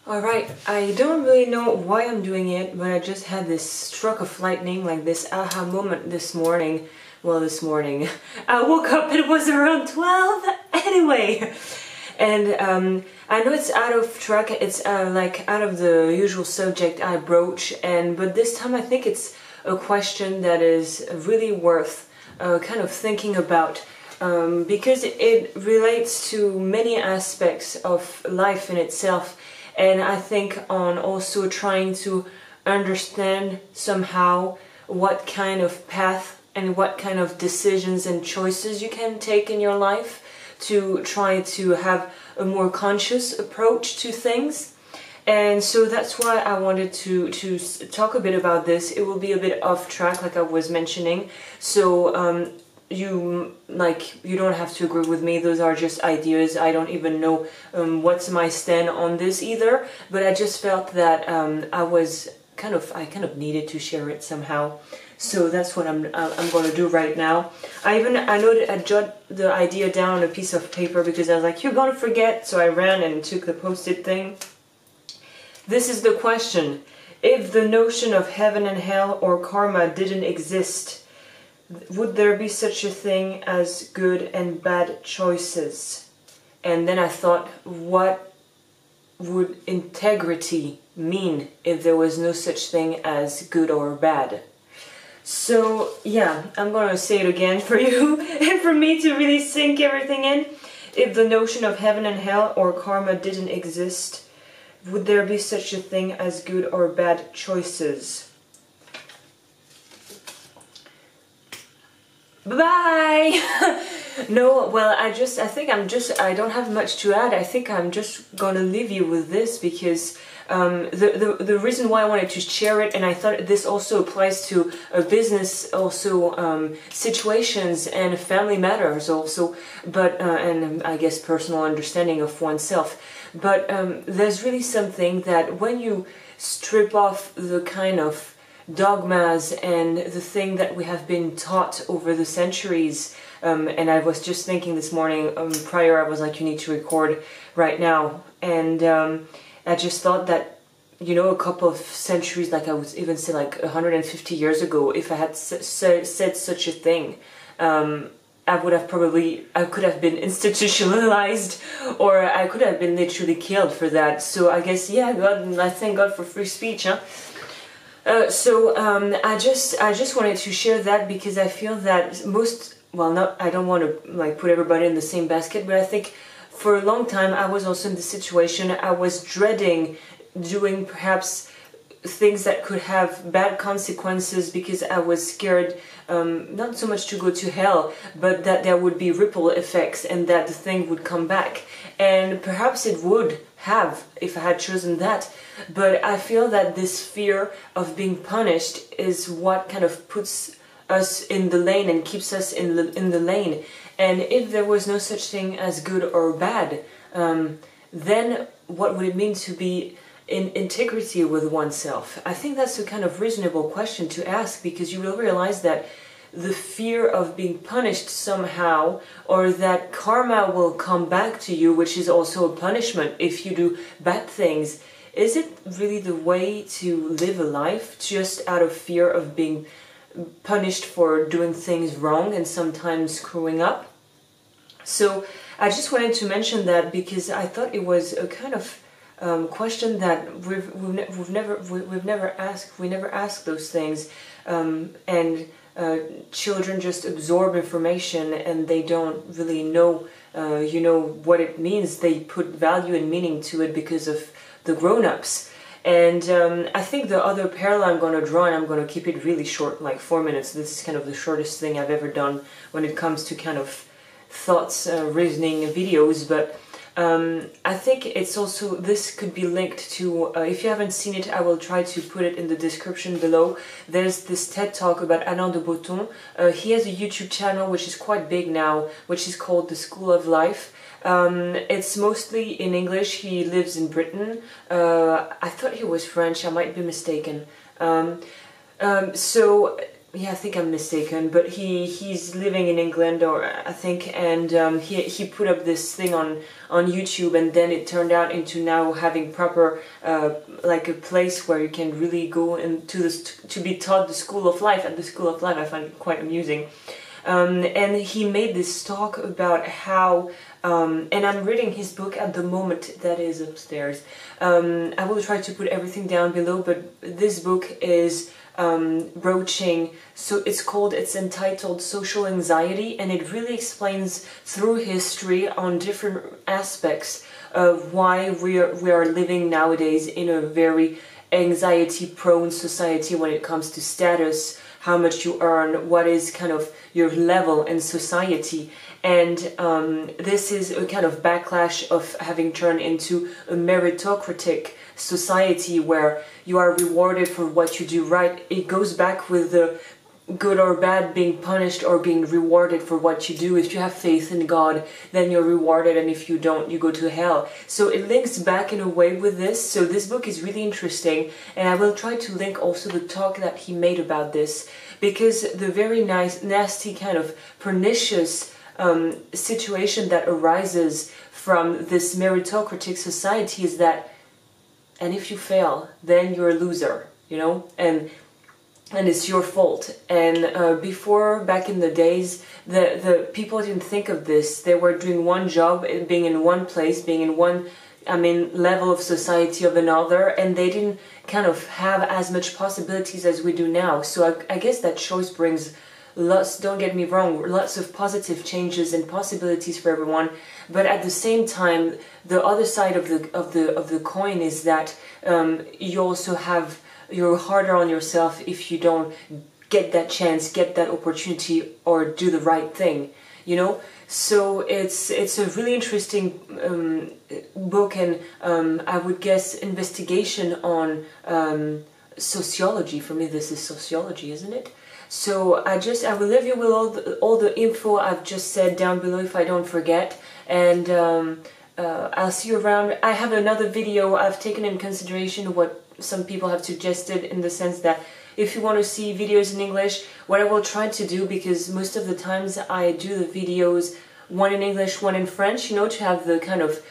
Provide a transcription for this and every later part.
Alright, I don't really know why I'm doing it, but I just had this struck of lightning, like this aha moment this morning. Well, this morning. I woke up, it was around 12 anyway. And I know it's out of track, it's like out of the usual subject I broach, but this time I think it's a question that is really worth kind of thinking about. Because it relates to many aspects of life in itself, and I think on also trying to understand somehow what kind of path and what kind of decisions and choices you can take in your life to try to have a more conscious approach to things. And so that's why I wanted to talk a bit about this. It will be a bit off track, like I was mentioning, so you don't have to agree with me. Those are just ideas. I don't even know what's my stand on this either, but I just felt that I kind of needed to share it somehow. So that's what I'm going to do right now. I noted I jotted the idea down on a piece of paper because I was like, you're going to forget, so I ran and took the post-it thing. This is the question: if the notion of heaven and hell or karma didn't exist, would there be such a thing as good and bad choices? And then I thought, what would integrity mean if there was no such thing as good or bad? So yeah, I'm gonna say it again for you and for me to really sink everything in. If the notion of heaven and hell or karma didn't exist, would there be such a thing as good or bad choices? Bye! No, well, I don't have much to add. I think I'm just gonna leave you with this because the reason why I wanted to share it, and I thought this also applies to business also situations and family matters also, but and I guess personal understanding of oneself. But there's really something that when you strip off the kind of dogmas and the thing that we have been taught over the centuries, and I was just thinking this morning prior, I was like, you need to record right now, and I just thought that, you know, a couple of centuries, like I would even say like 150 years ago, if I had said such a thing, I could have been institutionalized, or I could have been literally killed for that. So I guess, yeah, I thank God for free speech, huh? I just wanted to share that because I feel that I don't want to like put everybody in the same basket, but I think for a long time I was also in this situation. I was dreading doing perhaps things that could have bad consequences because I was scared, not so much to go to hell, but that there would be ripple effects and that the thing would come back. And perhaps it would have if I had chosen that. But I feel that this fear of being punished is what kind of puts us in the lane and keeps us in the lane. And if there was no such thing as good or bad, then what would it mean to be in integrity with oneself? I think that's a kind of reasonable question to ask, because you will realize that the fear of being punished somehow, or that karma will come back to you, which is also a punishment if you do bad things, is it really the way to live a life, just out of fear of being punished for doing things wrong and sometimes screwing up? So I just wanted to mention that because I thought it was a kind of question that we've never asked those things, and children just absorb information and they don't really know, what it means. They put value and meaning to it because of the grown-ups. And I think the other parallel I'm going to draw, and I'm going to keep it really short, like 4 minutes. This is kind of the shortest thing I've ever done when it comes to kind of thoughts, reasoning videos, but I think it's also, this could be linked to, if you haven't seen it, I will try to put it in the description below. There's this TED Talk about Alain de Botton. He has a YouTube channel which is quite big now, which is called The School of Life. It's mostly in English. He lives in Britain. I thought he was French, I might be mistaken. So yeah, I think I'm mistaken, but he's living in England, or I think, and he put up this thing on YouTube, and then it turned out into now having proper like a place where you can really go into this to be taught the School of Life. At the School of Life, I find it quite amusing. And he made this talk about how, and I'm reading his book at the moment, that is upstairs. I will try to put everything down below, but this book is broaching, so it's entitled Social Anxiety, and it really explains through history on different aspects of why we are living nowadays in a very anxiety-prone society when it comes to status, how much you earn, what is kind of your level in society. And this is a kind of backlash of having turned into a meritocratic society where you are rewarded for what you do right. It goes back with the good or bad being punished or being rewarded for what you do. If you have faith in God, then you're rewarded, and if you don't, you go to hell. So it links back in a way with this. So this book is really interesting, and I will try to link also the talk that he made about this, because the very nasty kind of pernicious situation that arises from this meritocratic society is that, and if you fail, then you're a loser, you know, and it's your fault. And before, back in the days, the people didn't think of this. They were doing one job, being in one place, being in one, I mean, level of society of another, and they didn't kind of have as much possibilities as we do now. So I guess that choice brings lots, don't get me wrong, lots of positive changes and possibilities for everyone. But at the same time, the other side of the coin is that you also have, you're harder on yourself if you don't get that chance, get that opportunity, or do the right thing, you know. So it's a really interesting book, and I would guess investigation on sociology. For me, this is sociology, isn't it? So I will leave you with all the info I've just said down below if I don't forget, and I'll see you around. I have another video. I've taken in consideration what some people have suggested, in the sense that if you want to see videos in English, what I will try to do, because most of the times I do the videos, one in English, one in French, you know, to have the kind of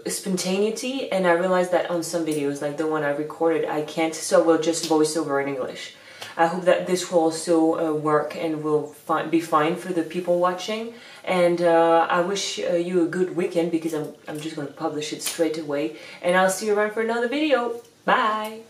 spontaneity, and I realized that on some videos, like the one I recorded, I can't, so I will just voice over in English. I hope that this will also work and will be fine for the people watching, and I wish you a good weekend, because I'm just going to publish it straight away, and I'll see you around for another video. Bye!